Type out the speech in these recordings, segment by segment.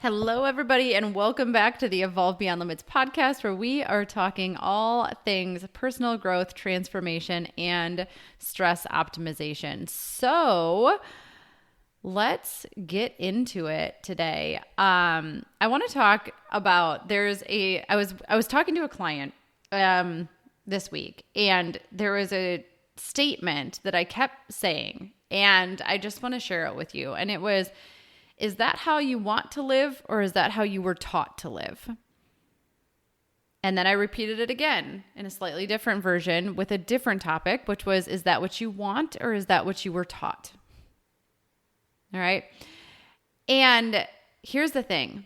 Hello, everybody, and welcome back to the Evolve Beyond Limits podcast, where we are talking all things personal growth, transformation, and stress optimization. So let's get into it today. I want to talk about I was talking to a client this week, and there was a statement that I kept saying, and I just want to share it with you. And it was, is that how you want to live, or is that how you were taught to live? And then I repeated it again in a slightly different version with a different topic, which was, is that what you want, or is that what you were taught? All right. And here's the thing.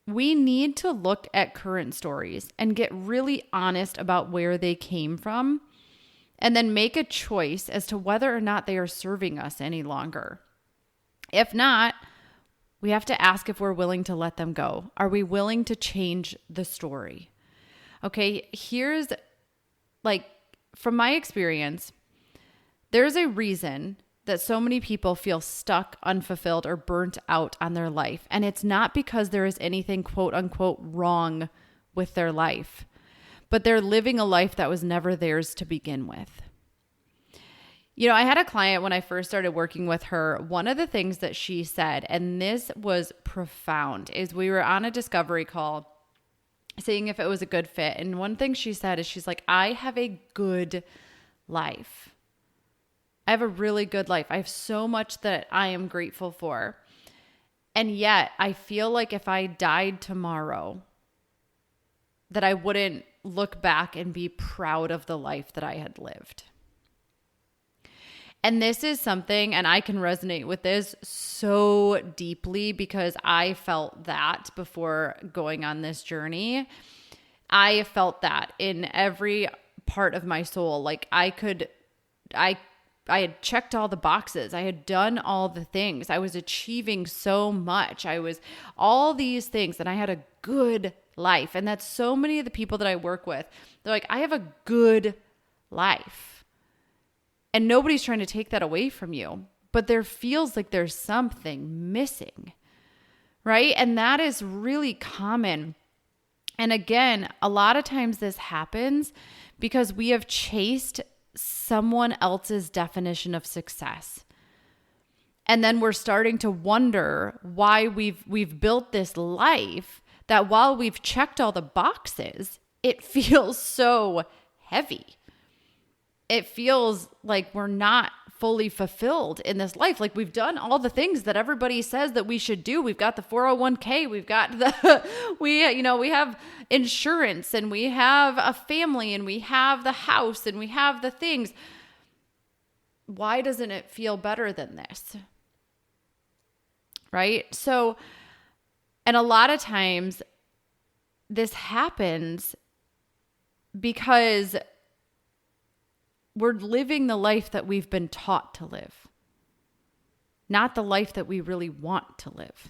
We need to look at current stories and get really honest about where they came from, and then make a choice as to whether or not they are serving us any longer. If not, we have to ask if we're willing to let them go. Are we willing to change the story? Okay, here's from my experience, there's a reason that so many people feel stuck, unfulfilled, or burnt out on their life. And it's not because there is anything quote unquote wrong with their life, but they're living a life that was never theirs to begin with. You know, I had a client when I first started working with her. One of the things that she said, and this was profound, is we were on a discovery call seeing if it was a good fit. And one thing she said is, she's like, I have a good life. I have a really good life. I have so much that I am grateful for. And yet I feel like if I died tomorrow, that I wouldn't look back and be proud of the life that I had lived. And this is something, and I can resonate with this so deeply because I felt that before going on this journey. I felt that in every part of my soul. Like I had checked all the boxes. I had done all the things. I was achieving so much. I was all these things, and I had a good life. And that's so many of the people that I work with. They're like, I have a good life. And nobody's trying to take that away from you, but there feels like there's something missing, right? And that is really common. And again, a lot of times this happens because we have chased someone else's definition of success. And then we're starting to wonder why we've built this life that while we've checked all the boxes, it feels so heavy. It feels like we're not fully fulfilled in this life. Like we've done all the things that everybody says that we should do. We've got the 401k, we've got we have insurance, and we have a family, and we have the house, and we have the things. Why doesn't it feel better than this? Right? So, and a lot of times this happens because we're living the life that we've been taught to live, not the life that we really want to live.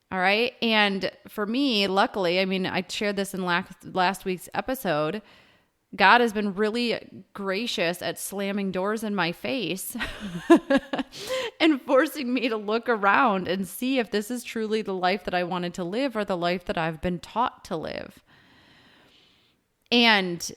All right. And for me, luckily, I shared this in last week's episode. God has been really gracious at slamming doors in my face and forcing me to look around and see if this is truly the life that I wanted to live, or the life that I've been taught to live. And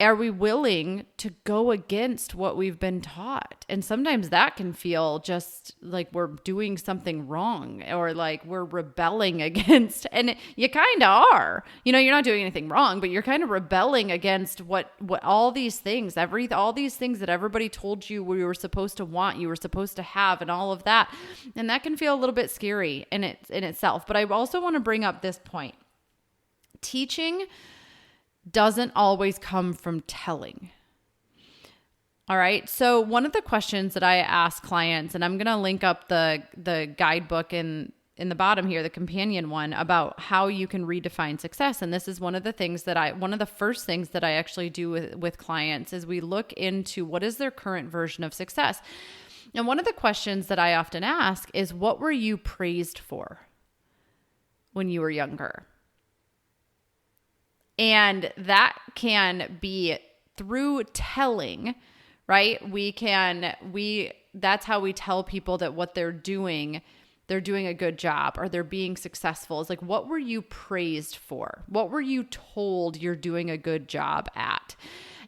are we willing to go against what we've been taught? And sometimes that can feel just like we're doing something wrong, or like we're rebelling against, and you kind of are. You know, you're not doing anything wrong, but you're kind of rebelling against what all these things, all these things that everybody told you we were supposed to want, you were supposed to have, and all of that. And that can feel a little bit scary in itself. But I also want to bring up this point. Teaching doesn't always come from telling. All right. So one of the questions that I ask clients, and I'm going to link up the guidebook in the bottom here, the companion one, about how you can redefine success. And this is one of the first things that I actually do with clients is we look into what is their current version of success. And one of the questions that I often ask is, what were you praised for when you were younger? And that can be through telling, right? We that's how we tell people that what they're doing a good job or they're being successful. It's like, what were you praised for? What were you told you're doing a good job at?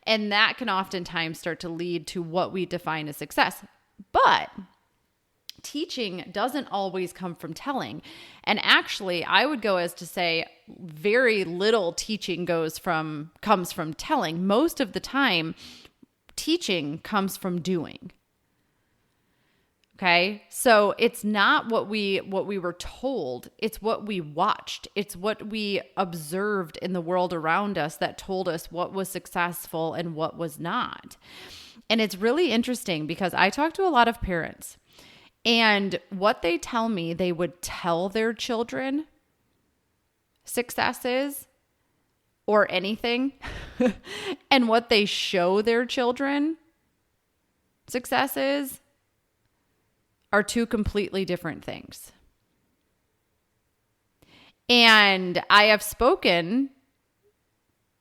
And that can oftentimes start to lead to what we define as success. But teaching doesn't always come from telling. And actually, I would go as to say very little teaching comes from telling. Most of the time, teaching comes from doing. Okay? So it's not what we were told, it's what we watched. It's what we observed in the world around us that told us what was successful and what was not. And it's really interesting because I talk to a lot of parents, and what they tell me they would tell their children success is, or anything, and what they show their children success is, are two completely different things. And I have spoken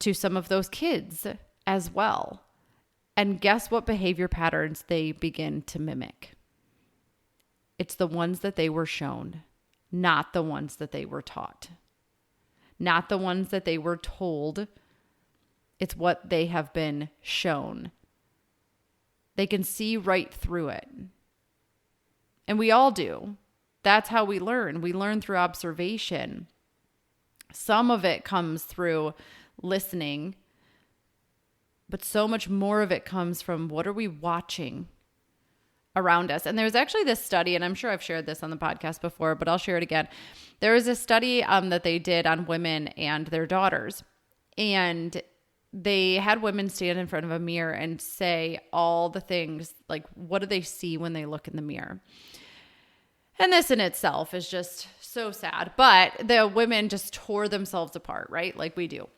to some of those kids as well. And guess what behavior patterns they begin to mimic? It's the ones that they were shown, not the ones that they were taught, not the ones that they were told. It's what they have been shown. They can see right through it. And we all do. That's how we learn. We learn through observation. Some of it comes through listening, but so much more of it comes from what are we watching around us. And there's actually this study, and I'm sure I've shared this on the podcast before, but I'll share it again. There was a study that they did on women and their daughters. And they had women stand in front of a mirror and say all the things, like, what do they see when they look in the mirror? And this in itself is just so sad. But the women just tore themselves apart, right? Like we do.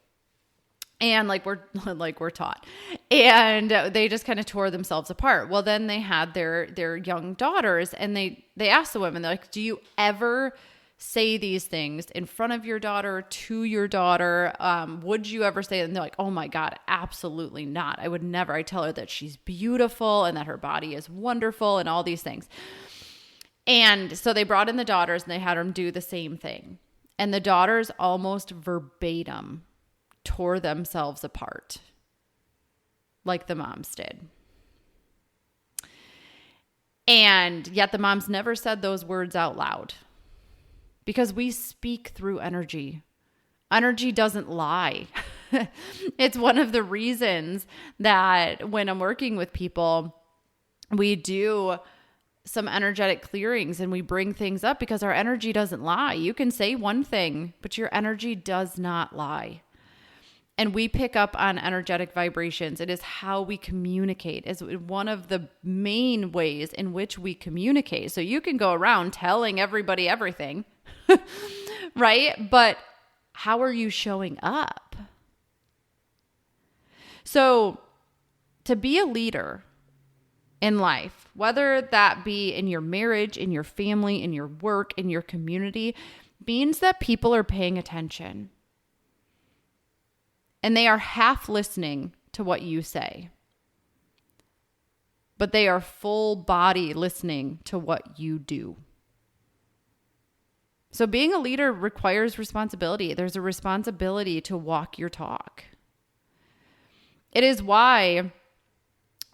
And like we're taught. And they just kind of tore themselves apart. Well, then they had their young daughters, and they asked the women, they're like, do you ever say these things in front of your daughter, to your daughter? Would you ever say it? And they're like, oh my God, absolutely not. I would never. I tell her that she's beautiful and that her body is wonderful and all these things. And so they brought in the daughters and they had them do the same thing. And the daughters almost verbatim tore themselves apart like the moms did. And yet the moms never said those words out loud. Because we speak through energy. Energy doesn't lie. It's one of the reasons that when I'm working with people, we do some energetic clearings and we bring things up because our energy doesn't lie. You can say one thing, but your energy does not lie. And we pick up on energetic vibrations. It is how we communicate. It's one of the main ways in which we communicate. So you can go around telling everybody everything, right? But how are you showing up? So to be a leader in life, whether that be in your marriage, in your family, in your work, in your community, means that people are paying attention. And they are half listening to what you say. But they are full body listening to what you do. So being a leader requires responsibility. There's a responsibility to walk your talk. It is why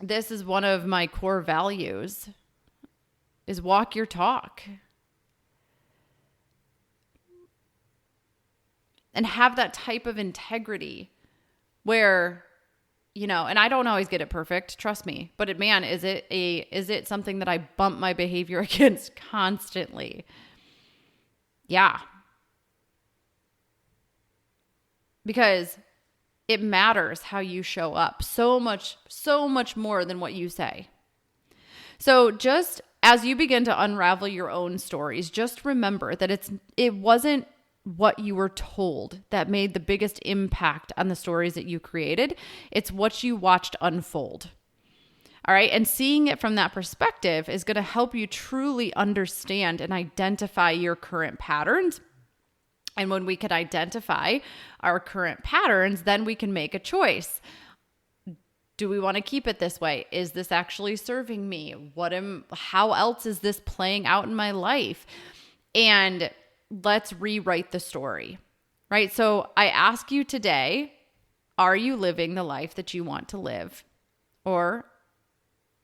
this is one of my core values, is walk your talk. And have that type of integrity where, you know, and I don't always get it perfect, trust me, but is it something that I bump my behavior against constantly? Yeah. Because it matters how you show up so much more than what you say. So just as you begin to unravel your own stories, just remember that it wasn't what you were told that made the biggest impact on the stories that you created. It's what you watched unfold. All right. And seeing it from that perspective is going to help you truly understand and identify your current patterns. And when we can identify our current patterns, then we can make a choice. do we want to keep it this way? Is this actually serving me? How else is this playing out in my life? And let's rewrite the story, right? So I ask you today, are you living the life that you want to live? Or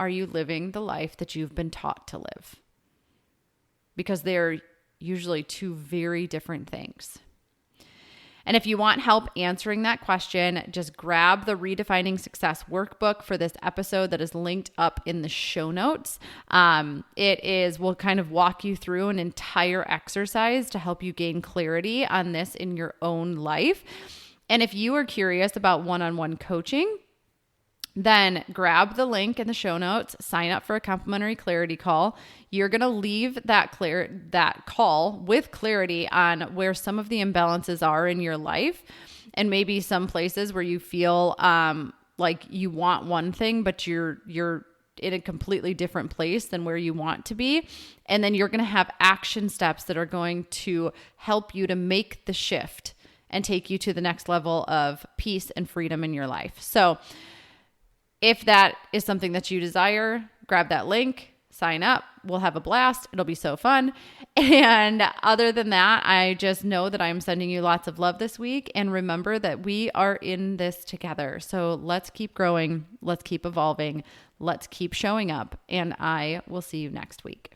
are you living the life that you've been taught to live? Because they're usually two very different things. And if you want help answering that question, just grab the Redefining Success workbook for this episode that is linked up in the show notes. We'll kind of walk you through an entire exercise to help you gain clarity on this in your own life. And if you are curious about one-on-one coaching, then grab the link in the show notes, sign up for a complimentary clarity call. You're going to leave that call with clarity on where some of the imbalances are in your life, and maybe some places where you feel like you want one thing, but you're in a completely different place than where you want to be. And then you're going to have action steps that are going to help you to make the shift and take you to the next level of peace and freedom in your life. So if that is something that you desire, grab that link, sign up. We'll have a blast. It'll be so fun. And other than that, I just know that I'm sending you lots of love this week. And remember that we are in this together. So let's keep growing. Let's keep evolving. Let's keep showing up. And I will see you next week.